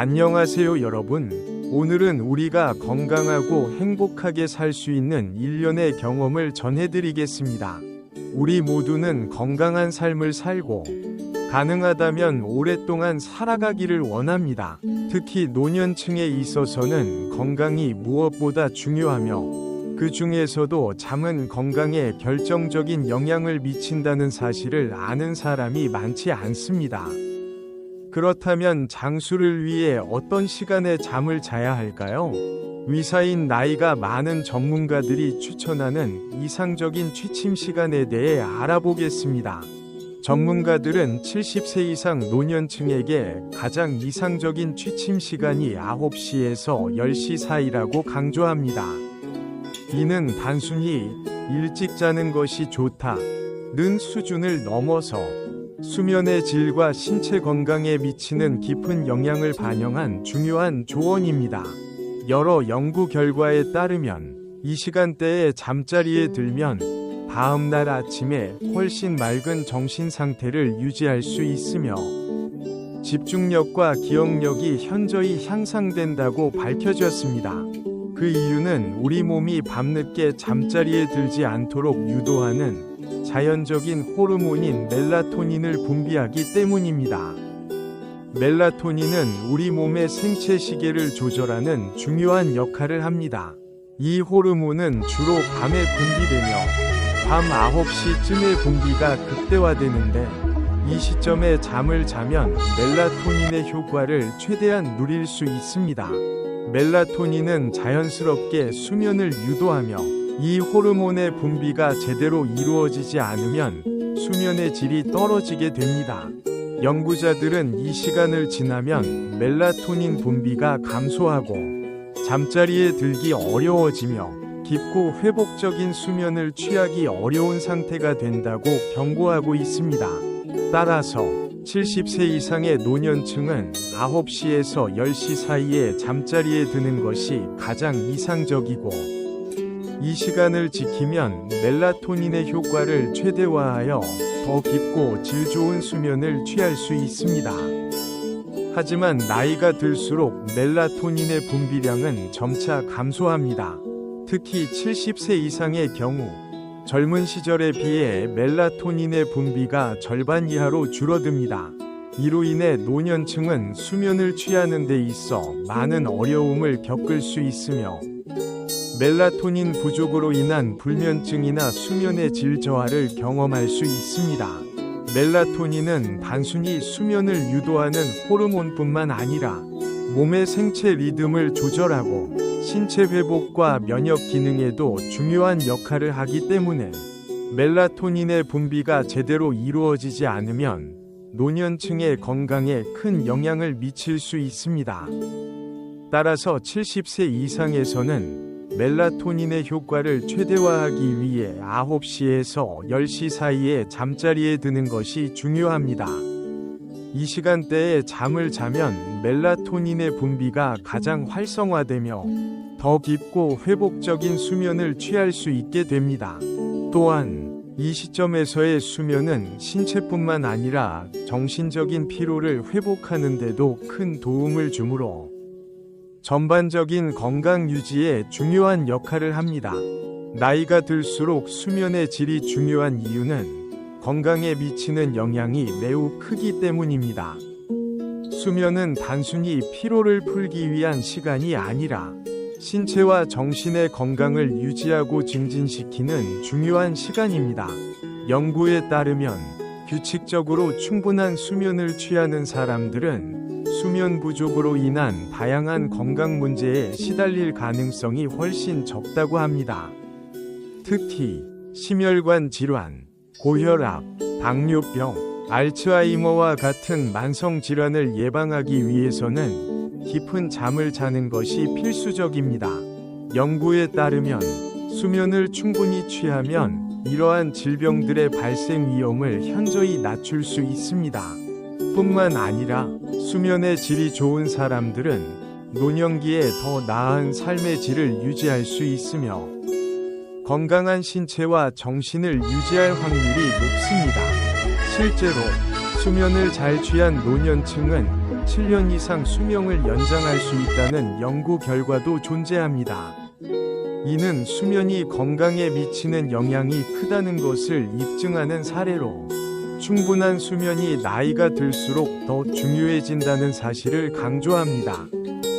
안녕하세요 여러분. 오늘은 우리가 건강하고 행복하게 살 수 있는 일련의 경험을 전해드리겠습니다. 우리 모두는 건강한 삶을 살고 가능하다면 오랫동안 살아가기를 원합니다. 특히 노년층에 있어서는 건강이 무엇보다 중요하며 그 중에서도 잠은 건강에 결정적인 영향을 미친다는 사실을 아는 사람이 많지 않습니다. 그렇다면 장수를 위해 어떤 시간에 잠을 자야 할까요? 의사인 나이가 많은 전문가들이 추천하는 이상적인 취침 시간에 대해 알아보겠습니다. 전문가들은 70세 이상 노년층에게 가장 이상적인 취침 시간이 9시에서 10시 사이라고 강조합니다. 이는 단순히 일찍 자는 것이 좋다는 수준을 넘어서 수면의 질과 신체 건강에 미치는 깊은 영향을 반영한 중요한 조언입니다. 여러 연구 결과에 따르면 이 시간대에 잠자리에 들면 다음날 아침에 훨씬 맑은 정신 상태를 유지할 수 있으며 집중력과 기억력이 현저히 향상된다고 밝혀졌습니다. 그 이유는 우리 몸이 밤늦게 잠자리에 들지 않도록 유도하는 자연적인 호르몬인 멜라토닌을 분비하기 때문입니다. 멜라토닌은 우리 몸의 생체 시계를 조절하는 중요한 역할을 합니다. 이 호르몬은 주로 밤에 분비되며 밤 9시쯤에 분비가 극대화되는데 이 시점에 잠을 자면 멜라토닌의 효과를 최대한 누릴 수 있습니다. 멜라토닌은 자연스럽게 수면을 유도하며 이 호르몬의 분비가 제대로 이루어지지 않으면 수면의 질이 떨어지게 됩니다. 연구자들은 이 시간을 지나면 멜라토닌 분비가 감소하고 잠자리에 들기 어려워지며 깊고 회복적인 수면을 취하기 어려운 상태가 된다고 경고하고 있습니다. 따라서 70세 이상의 노년층은 9시에서 10시 사이에 잠자리에 드는 것이 가장 이상적이고 이 시간을 지키면 멜라토닌의 효과를 최대화하여 더 깊고 질 좋은 수면을 취할 수 있습니다. 하지만 나이가 들수록 멜라토닌의 분비량은 점차 감소합니다. 특히 70세 이상의 경우 젊은 시절에 비해 멜라토닌의 분비가 절반 이하로 줄어듭니다. 이로 인해 노년층은 수면을 취하는 데 있어 많은 어려움을 겪을 수 있으며 멜라토닌 부족으로 인한 불면증이나 수면의 질 저하를 경험할 수 있습니다. 멜라토닌은 단순히 수면을 유도하는 호르몬뿐만 아니라 몸의 생체 리듬을 조절하고 신체 회복과 면역 기능에도 중요한 역할을 하기 때문에 멜라토닌의 분비가 제대로 이루어지지 않으면 노년층의 건강에 큰 영향을 미칠 수 있습니다. 따라서 70세 이상에서는 멜라토닌의 효과를 최대화하기 위해 9시에서 10시 사이에 잠자리에 드는 것이 중요합니다. 이 시간대에 잠을 자면 멜라토닌의 분비가 가장 활성화되며 더 깊고 회복적인 수면을 취할 수 있게 됩니다. 또한 이 시점에서의 수면은 신체뿐만 아니라 정신적인 피로를 회복하는 데도 큰 도움을 주므로 전반적인 건강 유지에 중요한 역할을 합니다. 나이가 들수록 수면의 질이 중요한 이유는 건강에 미치는 영향이 매우 크기 때문입니다. 수면은 단순히 피로를 풀기 위한 시간이 아니라 신체와 정신의 건강을 유지하고 증진시키는 중요한 시간입니다. 연구에 따르면 규칙적으로 충분한 수면을 취하는 사람들은 수면 부족으로 인한 다양한 건강 문제에 시달릴 가능성이 훨씬 적다고 합니다. 특히 심혈관 질환, 고혈압, 당뇨병, 알츠하이머와 같은 만성 질환을 예방하기 위해서는 깊은 잠을 자는 것이 필수적입니다. 연구에 따르면 수면을 충분히 취하면 이러한 질병들의 발생 위험을 현저히 낮출 수 있습니다. 뿐만 아니라 수면의 질이 좋은 사람들은 노년기에 더 나은 삶의 질을 유지할 수 있으며 건강한 신체와 정신을 유지할 확률이 높습니다. 실제로 수면을 잘 취한 노년층은 7년 이상 수명을 연장할 수 있다는 연구 결과도 존재합니다. 이는 수면이 건강에 미치는 영향이 크다는 것을 입증하는 사례로 충분한 수면이 나이가 들수록 더 중요해진다는 사실을 강조합니다.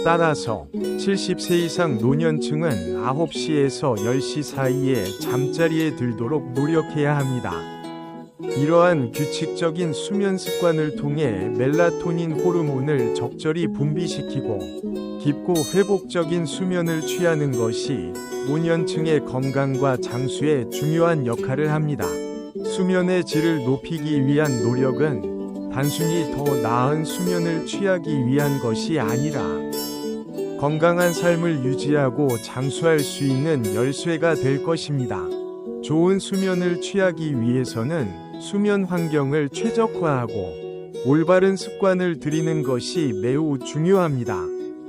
따라서 70세 이상 노년층은 9시에서 10시 사이에 잠자리에 들도록 노력해야 합니다. 이러한 규칙적인 수면 습관을 통해 멜라토닌 호르몬을 적절히 분비시키고 깊고 회복적인 수면을 취하는 것이 노년층의 건강과 장수에 중요한 역할을 합니다. 수면의 질을 높이기 위한 노력은 단순히 더 나은 수면을 취하기 위한 것이 아니라 건강한 삶을 유지하고 장수할 수 있는 열쇠가 될 것입니다. 좋은 수면을 취하기 위해서는 수면 환경을 최적화하고 올바른 습관을 들이는 것이 매우 중요합니다.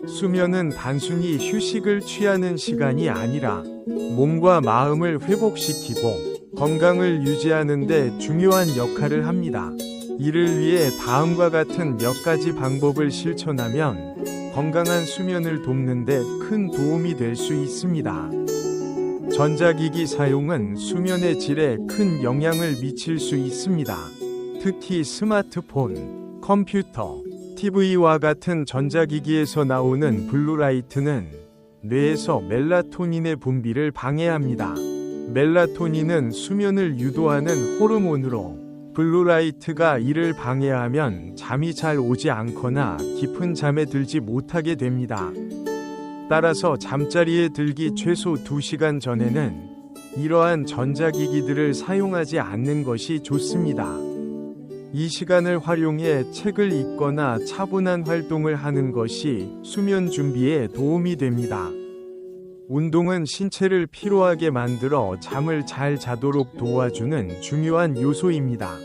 수면은 단순히 휴식을 취하는 시간이 아니라 몸과 마음을 회복시키고 건강을 유지하는 데 중요한 역할을 합니다. 이를 위해 다음과 같은 몇 가지 방법을 실천하면 건강한 수면을 돕는 데 큰 도움이 될 수 있습니다. 전자기기 사용은 수면의 질에 큰 영향을 미칠 수 있습니다. 특히 스마트폰, 컴퓨터, TV와 같은 전자기기에서 나오는 블루라이트는 뇌에서 멜라토닌의 분비를 방해합니다. 멜라토닌은 수면을 유도하는 호르몬으로 블루라이트가 이를 방해하면 잠이 잘 오지 않거나 깊은 잠에 들지 못하게 됩니다. 따라서 잠자리에 들기 최소 2시간 전에는 이러한 전자기기들을 사용하지 않는 것이 좋습니다. 이 시간을 활용해 책을 읽거나 차분한 활동을 하는 것이 수면 준비에 도움이 됩니다. 운동은 신체를 피로하게 만들어 잠을 잘 자도록 도와주는 중요한 요소입니다.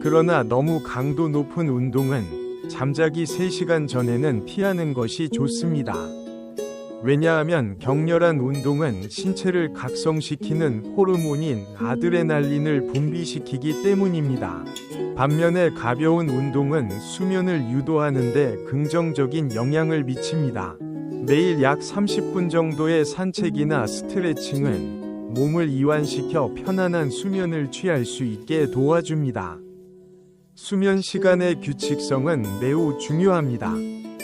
그러나 너무 강도 높은 운동은 잠자기 3시간 전에는 피하는 것이 좋습니다. 왜냐하면 격렬한 운동은 신체를 각성시키는 호르몬인 아드레날린을 분비시키기 때문입니다. 반면에 가벼운 운동은 수면을 유도하는 데 긍정적인 영향을 미칩니다. 매일 약 30분 정도의 산책이나 스트레칭은 몸을 이완시켜 편안한 수면을 취할 수 있게 도와줍니다. 수면 시간의 규칙성은 매우 중요합니다.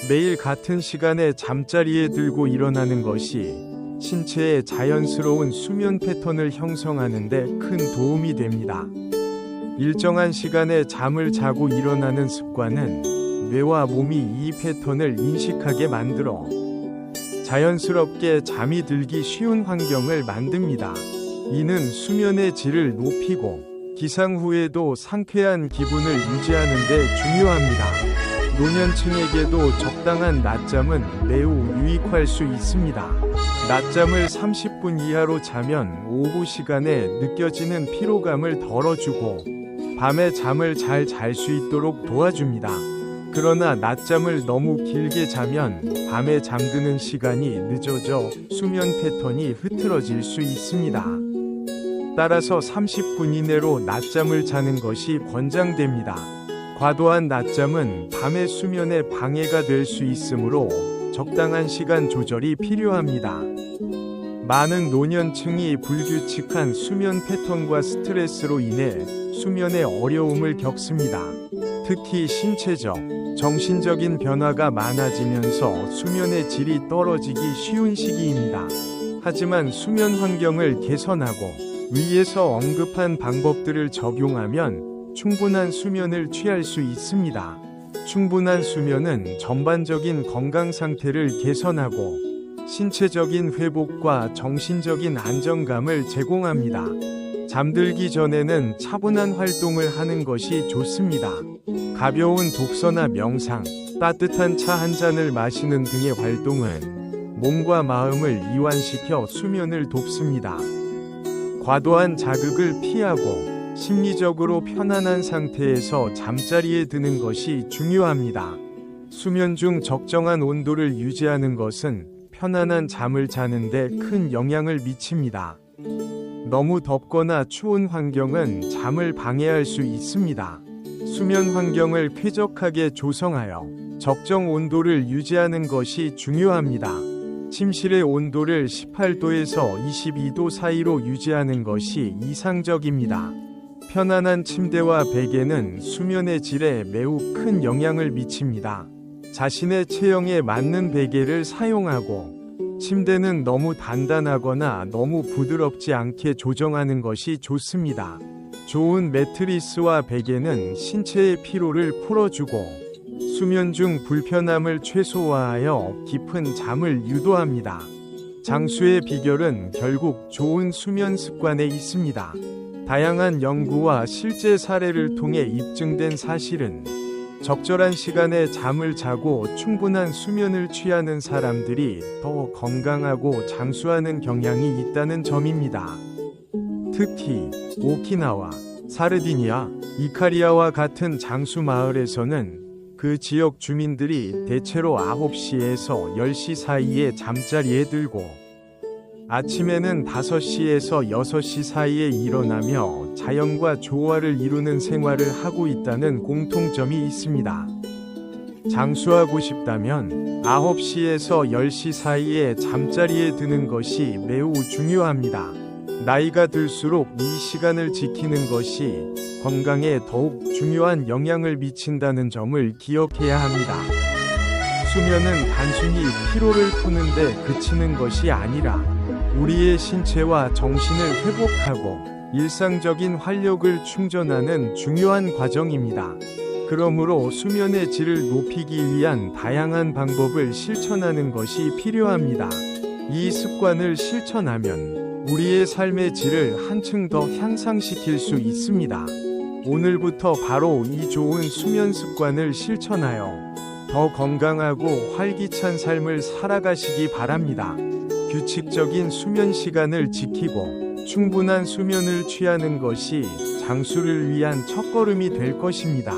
매일 같은 시간에 잠자리에 들고 일어나는 것이 신체의 자연스러운 수면 패턴을 형성하는 데 큰 도움이 됩니다. 일정한 시간에 잠을 자고 일어나는 습관은 뇌와 몸이 이 패턴을 인식하게 만들어 자연스럽게 잠이 들기 쉬운 환경을 만듭니다. 이는 수면의 질을 높이고 기상 후에도 상쾌한 기분을 유지하는 데 중요합니다. 노년층에게도 적당한 낮잠은 매우 유익할 수 있습니다. 낮잠을 30분 이하로 자면 오후 시간에 느껴지는 피로감을 덜어주고 밤에 잠을 잘 잘 수 있도록 도와줍니다. 그러나 낮잠을 너무 길게 자면 밤에 잠드는 시간이 늦어져 수면 패턴이 흐트러질 수 있습니다. 따라서 30분 이내로 낮잠을 자는 것이 권장됩니다. 과도한 낮잠은 밤의 수면에 방해가 될 수 있으므로 적당한 시간 조절이 필요합니다. 많은 노년층이 불규칙한 수면 패턴과 스트레스로 인해 수면에 어려움을 겪습니다. 특히 신체적, 정신적인 변화가 많아지면서 수면의 질이 떨어지기 쉬운 시기입니다. 하지만 수면 환경을 개선하고 위에서 언급한 방법들을 적용하면 충분한 수면을 취할 수 있습니다. 충분한 수면은 전반적인 건강 상태를 개선하고 신체적인 회복과 정신적인 안정감을 제공합니다. 잠들기 전에는 차분한 활동을 하는 것이 좋습니다. 가벼운 독서나 명상, 따뜻한 차 한 잔을 마시는 등의 활동은 몸과 마음을 이완시켜 수면을 돕습니다. 과도한 자극을 피하고 심리적으로 편안한 상태에서 잠자리에 드는 것이 중요합니다. 수면 중 적정한 온도를 유지하는 것은 편안한 잠을 자는 데 큰 영향을 미칩니다. 너무 덥거나 추운 환경은 잠을 방해할 수 있습니다. 수면 환경을 쾌적하게 조성하여 적정 온도를 유지하는 것이 중요합니다. 침실의 온도를 18도에서 22도 사이로 유지하는 것이 이상적입니다. 편안한 침대와 베개는 수면의 질에 매우 큰 영향을 미칩니다. 자신의 체형에 맞는 베개를 사용하고 침대는 너무 단단하거나 너무 부드럽지 않게 조정하는 것이 좋습니다. 좋은 매트리스와 베개는 신체의 피로를 풀어주고 수면 중 불편함을 최소화하여 깊은 잠을 유도합니다. 장수의 비결은 결국 좋은 수면 습관에 있습니다. 다양한 연구와 실제 사례를 통해 입증된 사실은 적절한 시간에 잠을 자고 충분한 수면을 취하는 사람들이 더 건강하고 장수하는 경향이 있다는 점입니다. 특히 오키나와, 사르디니아, 이카리아와 같은 장수 마을에서는 그 지역 주민들이 대체로 9시에서 10시 사이에 잠자리에 들고 아침에는 5시에서 6시 사이에 일어나며 자연과 조화를 이루는 생활을 하고 있다는 공통점이 있습니다. 장수하고 싶다면 9시에서 10시 사이에 잠자리에 드는 것이 매우 중요합니다. 나이가 들수록 이 시간을 지키는 것이 건강에 더욱 중요한 영향을 미친다는 점을 기억해야 합니다. 수면은 단순히 피로를 푸는데 그치는 것이 아니라 우리의 신체와 정신을 회복하고 일상적인 활력을 충전하는 중요한 과정입니다. 그러므로 수면의 질을 높이기 위한 다양한 방법을 실천하는 것이 필요합니다. 이 습관을 실천하면 우리의 삶의 질을 한층 더 향상시킬 수 있습니다. 오늘부터 바로 이 좋은 수면 습관을 실천하여 더 건강하고 활기찬 삶을 살아가시기 바랍니다. 규칙적인 수면 시간을 지키고 충분한 수면을 취하는 것이 장수를 위한 첫걸음이 될 것입니다.